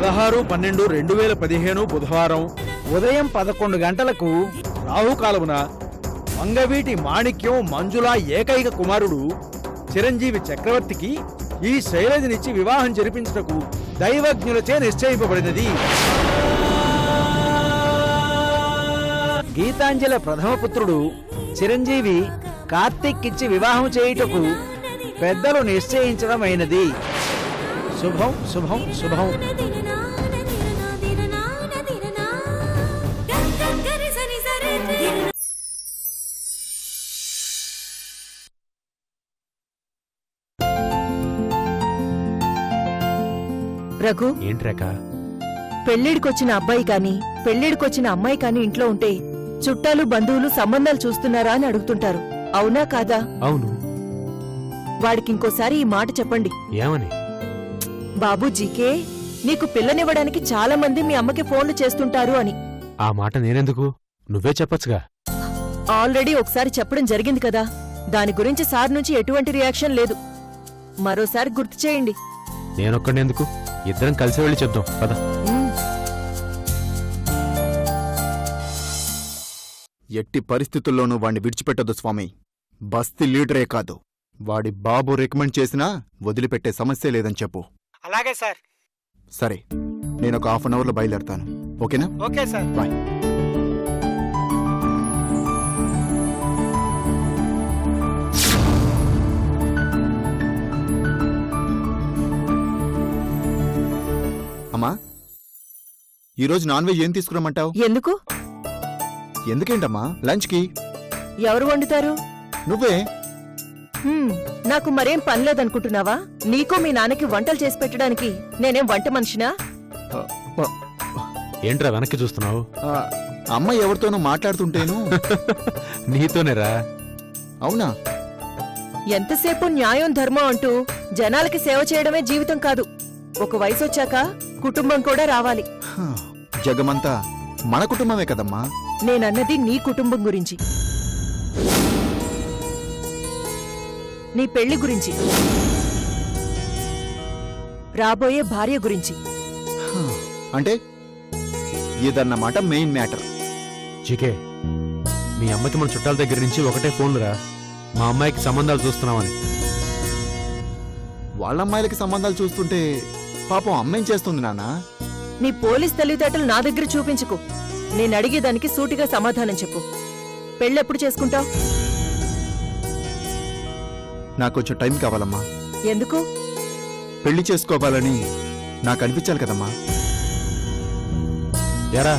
16/12/2015 బుధవారం ఉదయం 11 గంటలకు రాహుకాలమున మంగవీటి మాణిక్యం మంజుల ఏకైక కుమారుడు చిరంజీవి చక్రవర్తికి ఈ శైలజనిచ్చి వివాహం జరిపించుటకు దైవజ్ఞులచే నిశ్చయింపబడినది. గీతాంజలి ప్రథమ పుత్రుడు చిరంజీవి కార్తీక్ ఇచ్చి వివాహం చేయుటకు పెద్దలు నిశ్చయించడమైనది. శుభం శుభం శుభం. రఘు, ఏంట్రేకా? పెళ్లిడికొచ్చిన అబ్బాయి కాని పెళ్లిడికొచ్చిన అమ్మాయి కాని ఇంట్లో ఉంటే చుట్టాలు బంధువులు సంబంధాలు చూస్తున్నారా అని అడుగుతుంటారు. అవునా కాదా? అవును. వాడికింకోసారి ఈ మాట చెప్పండి. ఏమని? బాబూ జీకే, నీకు పిల్లనివ్వడానికి చాలా మంది మీ అమ్మకి ఫోన్లు చేస్తుంటారు అని. ఆ మాట నేనెందుకు? నువ్వే చెప్పొచ్చుగా. ఆల్రెడీ ఒకసారి చెప్పడం జరిగింది కదా. దాని గురించి సార్ నుంచి ఎటువంటి రియాక్షన్ లేదు. మరోసారి గుర్తు చేయండి. నేనొక్కడెందుకు? ఇద్దరం కలిసి వెళ్ళి చెప్దాం పద. ఎట్టి పరిస్థితుల్లోనూ వాణ్ణి విడిచిపెట్టదు స్వామి. బస్తీ లీడరే కాదు, వాడి బాబు రికమెండ్ చేసినా వదిలిపెట్టే సమస్య లేదని చెప్పు. అలాగే సార్. సరే, నేనొక హాఫ్ అన్ అవర్లో బయలుదేరతాను. ఓకేనా? Okay sir. బాయ్. అమ్మా, ఈరోజు నాన్ వెజ్ ఏం తీసుకురమ్మంటావు? ఎందుకు? ఎందుకేంటమ్మా? లంచ్కి. ఎవరు వండుతారు? నువ్వే. నాకు మరేం పనిలేదనుకుంటున్నావా? నీకు మీ నాన్నకి వంటలు చేసి పెట్టడానికి నేనేం వంట మనిషినా? ఏంట్రా వెనక్కి చూస్తున్నావు? అమ్మ ఎవరితోనో మాట్లాడుతుంటేను. నీతోనేరా. అవునా? ఎంతసేపు న్యాయం ధర్మం అంటూ జనాలకి సేవ చేయడమే జీవితం కాదు. ఒక వయసొచ్చాక కుటుంబం కూడా రావాలి. జగమంతా మన కుటుంబమే కదమ్మా. నేనన్నది నీ కుటుంబం గురించి, నీ పెళ్లి గురించి, రాబోయే భార్య గురించి. అంటే ఇదన్నమాట మెయిన్ మ్యాటర్. జీకే, మీ అమ్మకి మన చుట్టాల దగ్గర నుంచి ఒకటే ఫోన్లురా, మా అమ్మాయికి సంబంధాలు చూస్తున్నామని. వాళ్ళ అమ్మాయిలకి సంబంధాలు చూస్తుంటే పాపం అమ్మేం చేస్తుంది నాన్న? నీ పోలీస్ తెలివితేటలు నా దగ్గర చూపించుకో. నేను అడిగేదానికి సూటిగా సమాధానం చెప్పు. పెళ్ళెప్పుడు చేసుకుంటావు? నాకు కొంచెం టైం కావాలమ్మా. ఎందుకు? పెళ్లి చేసుకోవాలని నాకు అనిపించాలి కదమ్మా. యారా,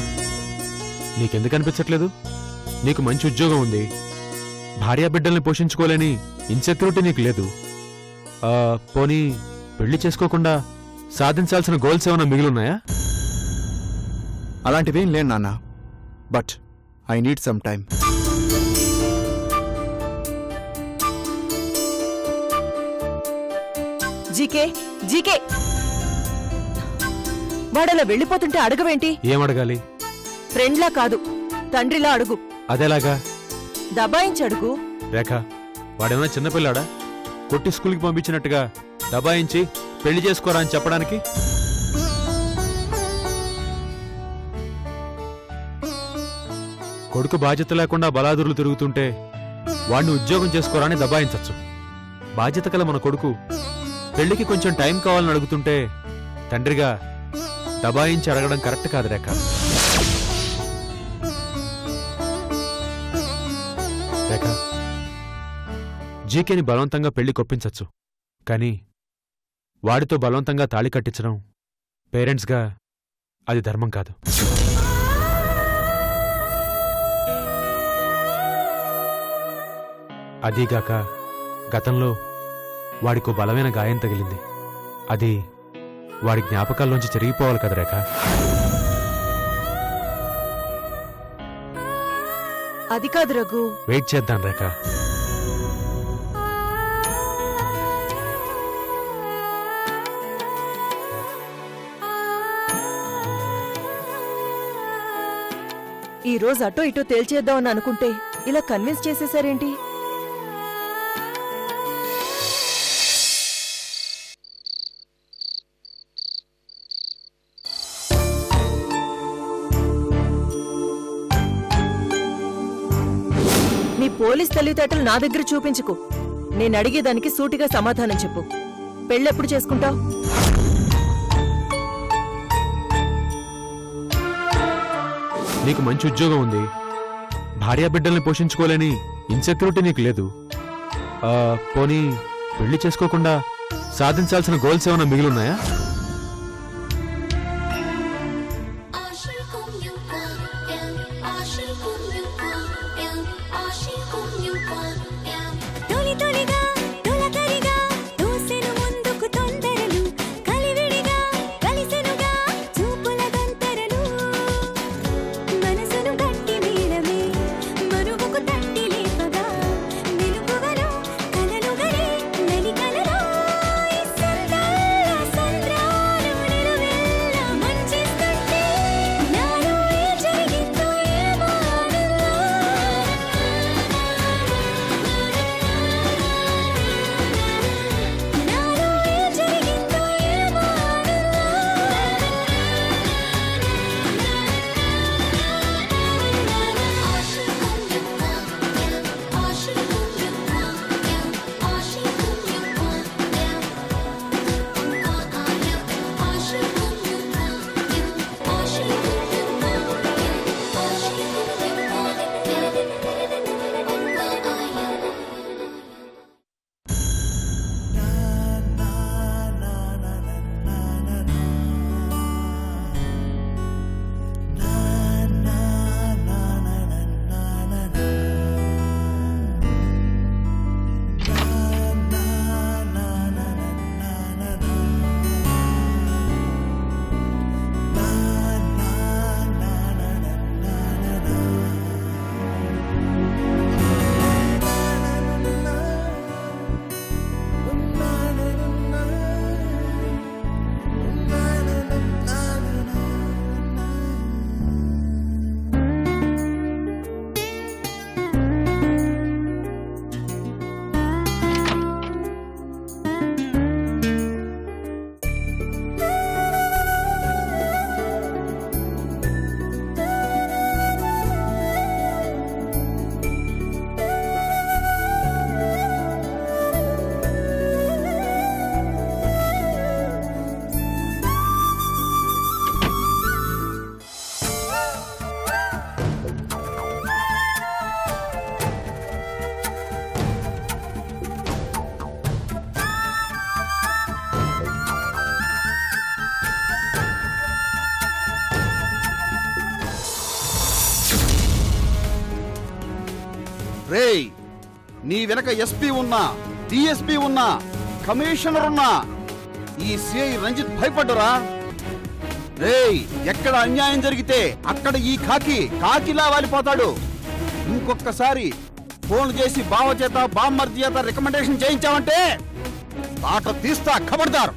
నీకెందుకు అనిపించట్లేదు? నీకు మంచి ఉద్యోగం ఉంది, భార్యా బిడ్డల్ని పోషించుకోలేని ఇన్సెక్యూరిటీ నీకు లేదు. పోనీ పెళ్లి చేసుకోకుండా సాధించాల్సిన గోల్స్ ఏమైనా మిగిలిన్నాయా? అలాంటివేం లేను నాన్న, but I need some time. GK, GK, వాడలా వెళ్ళిపోతుంటే అడగవేంటి? ఏమడగాలి? ఫ్రెండ్లా కాదు, తండ్రిలా అడుగు. అదేలాగా? దబాయించి అడుగు. రేఖ, వాడేమైనా చిన్నపిల్లాడా? కొట్టి స్కూల్కి పంపించినట్టుగా దబాయించి పెళ్లి చేసుకోరా అని చెప్పడానికి? కొడుకు బాధ్యత లేకుండా బలాదురులు తిరుగుతుంటే వాడిని ఉద్యోగం చేసుకోరా అని దబాయించచ్చు. బాధ్యత కల మన కొడుకు పెళ్లికి కొంచెం టైం కావాలని అడుగుతుంటే తండ్రిగా దబాయించి అడగడం కరెక్ట్ కాదు రేఖ. రేఖ, జీకేని బలవంతంగా పెళ్లి కొప్పించచ్చు, కానీ వాడితో బలవంతంగా తాళి కట్టించడం పేరెంట్స్గా అది ధర్మం కాదు. అదీగాక గతంలో వాడికో బలమైన గాయం తగిలింది. అది వాడి జ్ఞాపకాల్లోంచి చెరిగిపోవాలి కదా రేఖ. అది కాదు రఘు. వెయిట్ చేద్దాం రేఖ. ఈ రోజు అటో ఇటో తేల్చేద్దామని అనుకుంటే ఇలా కన్విన్స్ చేసేసారేంటి? పోలీస్ తెలివితేటలు నా దగ్గర చూపించుకు. నేను అడిగేదానికి సూటిగా సమాధానం చెప్పు. పెళ్ళెప్పుడు చేసుకుంటావు? నీకు మంచి ఉద్యోగం ఉంది, భార్యా బిడ్డల్ని పోషించుకోలేని ఇన్సెక్యూరిటీ నీకు లేదు. పోనీ పెళ్లి చేసుకోకుండా సాధించాల్సిన గోల్స్ ఏమైనా మిగిలిన్నాయా? రేయ్, నీ వెనక ఎస్పీ ఉన్నా, డిఎస్పీ ఉన్నా, కమిషనర్ ఉన్నా, ఈ సిఐ రంజిత్ భయపడ్డరా? రేయ్, ఎక్కడ అన్యాయం జరిగితే అక్కడ ఈ కాకిలా వాలిపోతాడు. ఇంకొకసారి ఫోన్ చేసి బావ చేత బామ్మర్ది చేత రికమెండేషన్ చేయించావంటే తాట తీస్తా, ఖబర్దార్.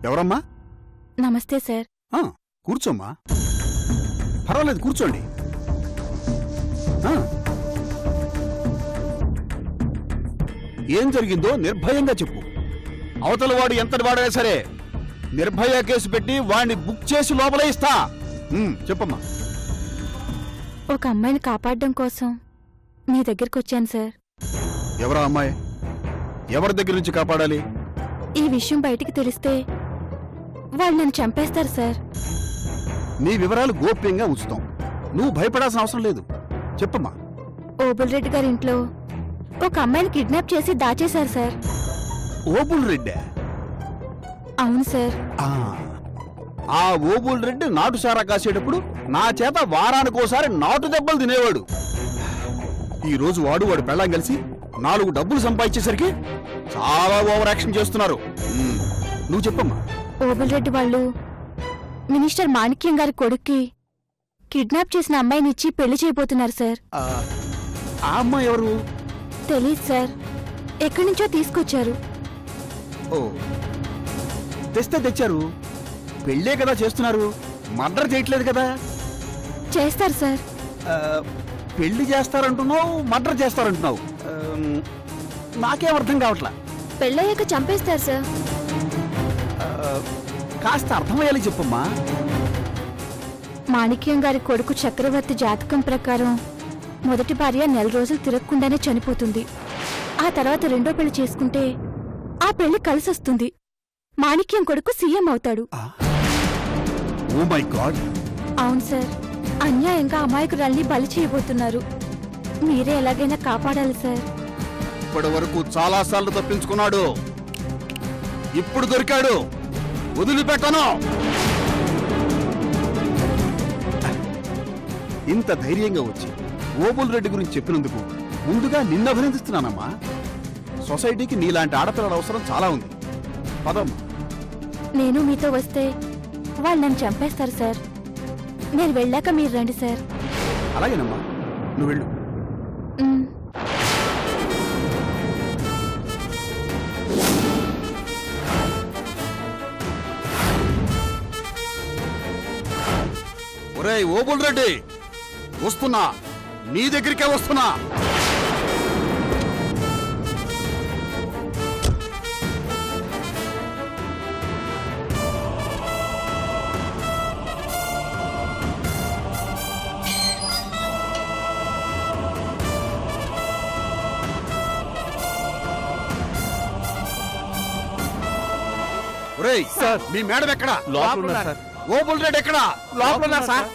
ఎవరమ్మా? నమస్తే సార్. కూర్చోమ్మా, పర్వాలేదు, కూర్చోండి. ఏం జరిగిందో నిర్భయంగా చెప్పు. అవతల వాడు ఎంతటి వాడైనా సరే నిర్భయ కేసు పెట్టి వాడిని బుక్ చేసి లోపలే ఇస్తా. చెప్పమ్మా. ఒక అమ్మాయిని కాపాడడం కోసం మీ దగ్గరికి వచ్చాను సార్. ఎవరా అమ్మాయి? ఎవరి దగ్గర నుంచి కాపాడాలి? ఈ విషయం బయటికి తెలిస్తే వాళ్ళు నన్ను చంపేస్తారు సార్. నీ వివరాలు గోప్యంగా ఉంచుతాం. నువ్వు భయపడాల్సిన అవసరం లేదు. చెప్పమ్మా. ఓబుల్ రెడ్డి గారి ఇంట్లో ఒక అమ్మాయిని కిడ్నాప్ చేసి దాచేశారు సార్. ఓబుల్ రెడ్డి? అవును సార్. ఆ ఓబుల్ రెడ్డి నాటు సారా కాసేటప్పుడు నా చేత వారానికోసారి నాటు దెబ్బలు తినేవాడు. ఈ రోజు వాడు పెళ్ళాం కలిసి 4 డబ్బులు సంపాదించేసరికి చాలా ఓవర్ యాక్షన్ చేస్తున్నారు. నువ్వు చెప్పమ్మా. ఓబుల్ రెడ్డి వాళ్ళు మినిస్టర్ మాణిక్యం గారి కొడుక్కి కిడ్నాప్ చేసిన అమ్మాయిని ఇచ్చి పెళ్లి చేయబోతున్నారు సార్. ఆ అమ్మాయి ఎవరు? తెలీదు సార్. ఎక్కడి నుంచో తీసుకొచ్చారు. ఓ, తెస్తే తెచ్చారు. పెళ్ళే కదా చేస్తున్నారు, మర్డర్ చేయట్లేదు కదా? చేస్తారు సార్. పెళ్లి చేస్తారంటున్నావు, మర్డర్ చేస్తారంటున్నావు. నాకేం అర్థం కావట్లా. పెళ్ళయ్యాక చంపేస్తారు సార్. కాస్త అర్థమయ్యేలా చెప్పమ్మా. మాణిక్యం గారి కొడుకు చక్రవర్తి జాతకం ప్రకారం మొదటి భార్య 4 రోజులు తిరగకుండానే చనిపోతుంది. ఆ తర్వాత రెండో పెళ్లి చేసుకుంటే ఆ పెళ్లి కలిసొస్తుంది. మాణిక్యం కొడుకు సీఎం అవుతాడు. Oh my God! అవును సార్, అన్యాయంగా అమాయకురాల్ని బలి చేయబోతున్నారు. మీరే ఎలాగైనా కాపాడాలి సార్. ఇప్పటి వరకు చాలా సార్లు తప్పించుకున్నాడు, ఇప్పుడు దొరికాడు, వదిలిపెట్టను. ఇంత ధైర్యంగా వచ్చి ఓబుల్ రెడ్డి గురించి చెప్పినందుకు ముందుగా నిన్ను అభినందిస్తున్నానమ్మా. సొసైటీకి నీలాంటి ఆడపిల్లల అవసరం చాలా ఉంది. పదమ్మా. నేను మీతో వస్తే వాళ్ళు నన్ను చంపేస్తారు సార్. నేను వెళ్ళాక మీరు రండి సార్. అలాగేనమ్మా, నువ్వు వెళ్ళు. మ్. ఒరేయ్ ఓబుల్ రెడ్డి, వస్తున్నా, నీ దగ్గరికే వస్తున్నా. ఒరేయ్ సార్, మీ మేడం ఎక్కడా? లోపల ఉన్నారు సార్. ఓబుల్ రెడ్డి ఎక్కడా? లోపల ఉన్నారు సార్.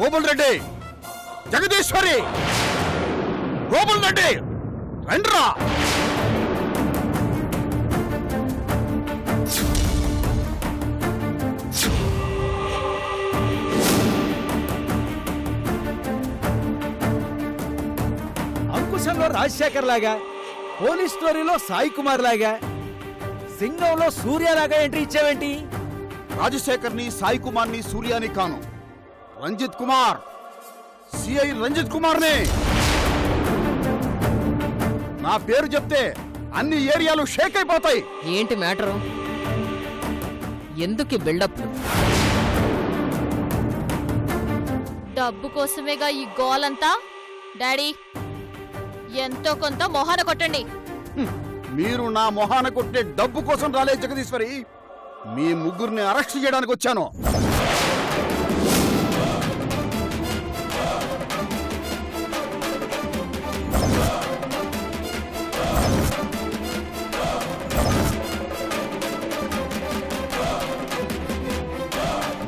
ఓబుల్ రెడ్డి, జగదీశ్వరి, ఓబుల్ రెడ్డి, రండ్రా. అంకుశంలో రాజశేఖర్ లాగా, పోలీస్ స్టోరీలో సాయి కుమార్ లాగా, సింగంలో సూర్య లాగా ఎంట్రీ ఇచ్చావేంటి? రాజశేఖర్ని, సాయి కుమార్ని, సూర్యాని కాను, రంజిత్ కుమార్, సిఐ రంజిత్ కుమార్ని. నా పేరు చెప్తే అన్ని ఏరియాలు షేక్ అయిపోతాయి. ఏంటి మ్యాటరు? ఎందుకు బిల్డప్? డబ్బు కోసమేగా ఈ గోలంతా. డాడీ, ఎంతో కొంత మొహాన కొట్టండి. మీరు నా మొహాన కొట్టే డబ్బు కోసం రాలేదు జగదీశ్వరి, మీ ముగ్గురిని అరెస్ట్ చేయడానికి వచ్చాను.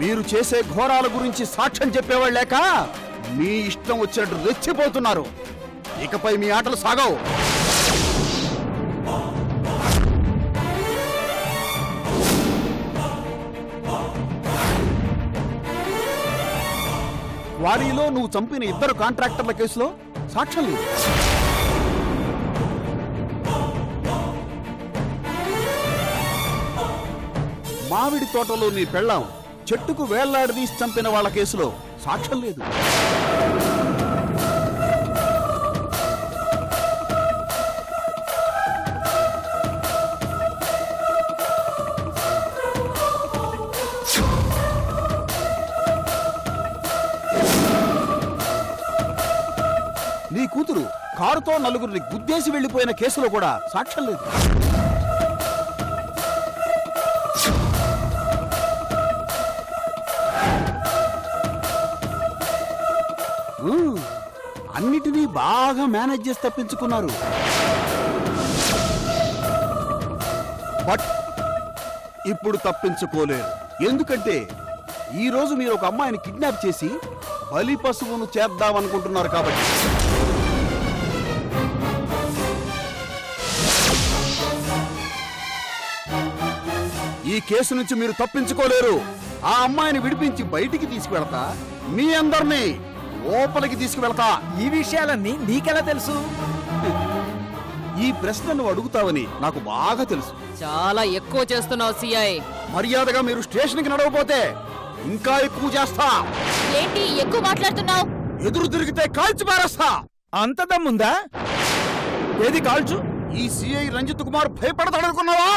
మీరు చేసే ఘోరాల గురించి సాక్ష్యం చెప్పేవాళ్ళు లేక మీ ఇష్టం వచ్చినట్టు రెచ్చిపోతున్నారు. ఇకపై మీ ఆటలు సాగవు. వారిలో నువ్వు చంపిన 2 కాంట్రాక్టర్ల కేసులో సాక్ష్యం లేదు. మామిడి తోటలో నీ పెళ్ళాం చెట్టుకు వేళ్లాడదీసి చంపిన వాళ్ళ కేసులో సాక్ష్యం లేదు. నీ కూతురు కారుతో 4గురిని గుద్దేసి వెళ్లిపోయిన కేసులో కూడా సాక్ష్యం లేదు. అన్నిటినీ బాగా మేనేజ్ చేసి తప్పించుకున్నారు. బట్ ఇప్పుడు తప్పించుకోలేరు. ఎందుకంటే ఈ రోజు మీరు ఒక అమ్మాయిని కిడ్నాప్ చేసి బలి పశువును చేద్దామనుకుంటున్నారు కాబట్టి. ఈ కేసు నుంచి మీరు తప్పించుకోలేరు. ఆ అమ్మాయిని విడిపించి బయటికి తీసుకువెళతా, మీ అందరినీ లోపలికి తీసుకువెళతా. ఈ విషయాలన్నీ నీకెలా తెలుసు? ఈ ప్రశ్న నువ్వు అడుగుతావని నాకు బాగా తెలుసు. చాలా ఎక్కువ చేస్తున్నావు సిఐ. మర్యాదగా మీరు స్టేషన్కి నడవపోతే ఇంకా ఎక్కువ చేస్తా. ఏంటి ఎక్కువ మాట్లాడుతున్నావు? ఎదురు తిరిగితే కాల్చి పారేస్తా. అంత దమ్ముందా? ఏది కాల్చు. ఈ సిఐ రంజిత్ కుమార్ భయపడతాడనుకున్నావా?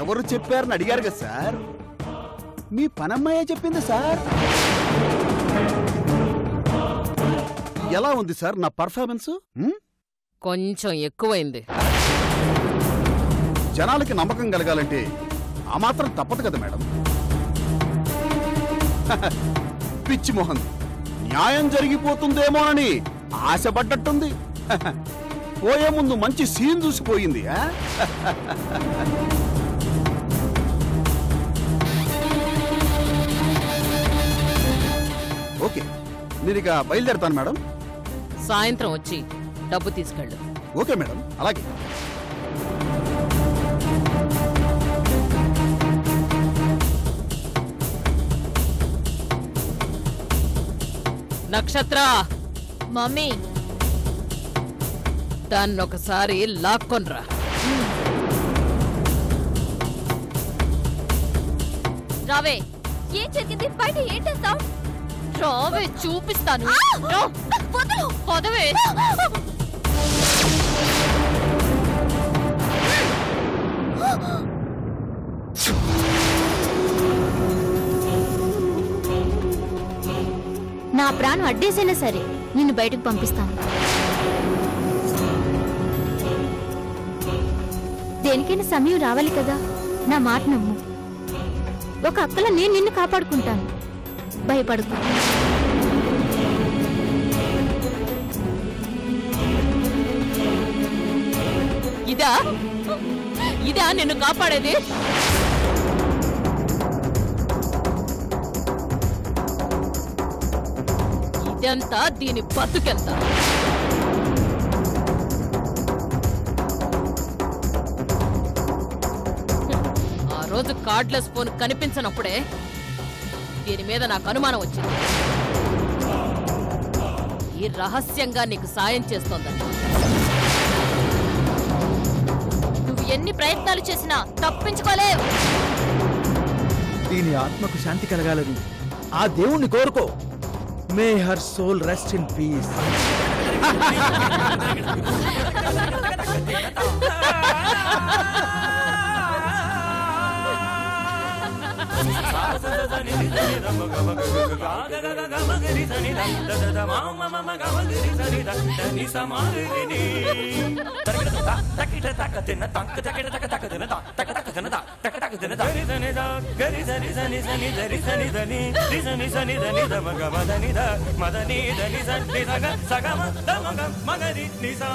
ఎవరు చెప్పారని అడిగారు కదా సార్. మీ పనమ్మాయే చెప్పింది సార్. ఎలా ఉంది సార్ నా పర్ఫార్మెన్స్? కొంచెం ఎక్కువైంది. జనాలకి నమ్మకం కలగాలంటే ఆ మాత్రం తప్పదు కదా మేడం. పిచ్చి మోహన్ న్యాయం జరిగిపోతుందేమోనని ఆశపడ్డట్టుంది. పోయే ముందు మంచి సీన్ చూసిపోయింది. ఓకే, నేను ఇక బయలుదేరుతాను మేడం. సాయంత్రం వచ్చి డబ్బు తీసుకెళ్ళు. ఓకే మేడం, అలాగే. నక్షత్ర, మమ్మీ దాన్నొకసారి లాక్కొనరా. రావే. ఏం జరిగింది? బయట ఏంటేస్తావు? రావే, చూపిస్తాను. పదవే. నా ప్రాణం అడ్డేసైనా సరే నిన్ను బయటకు పంపిస్తాను. దేనికైనా సమయం రావాలి కదా. నా మాట నమ్ము. ఒక అక్కల నేను నిన్ను కాపాడుకుంటాను. భయపడకు. ఇదా నిన్ను కాపాడేది? ఇదంతా దీని బతుకెంత. ఆ రోజు కార్డ్లెస్ ఫోన్ కనిపించనప్పుడే దీని మీద నాకు అనుమానం వచ్చింది. ఈ రహస్యంగా నీకు సాయం చేస్తోందని. నువ్వు ఎన్ని ప్రయత్నాలు చేసినా తప్పించుకోలేవు. దీని ఆత్మకు శాంతి కలగాలని ఆ దేవుణ్ణి కోరుకో. May her soul rest in peace. మదని దని సగమ సగమ మగరి నిసా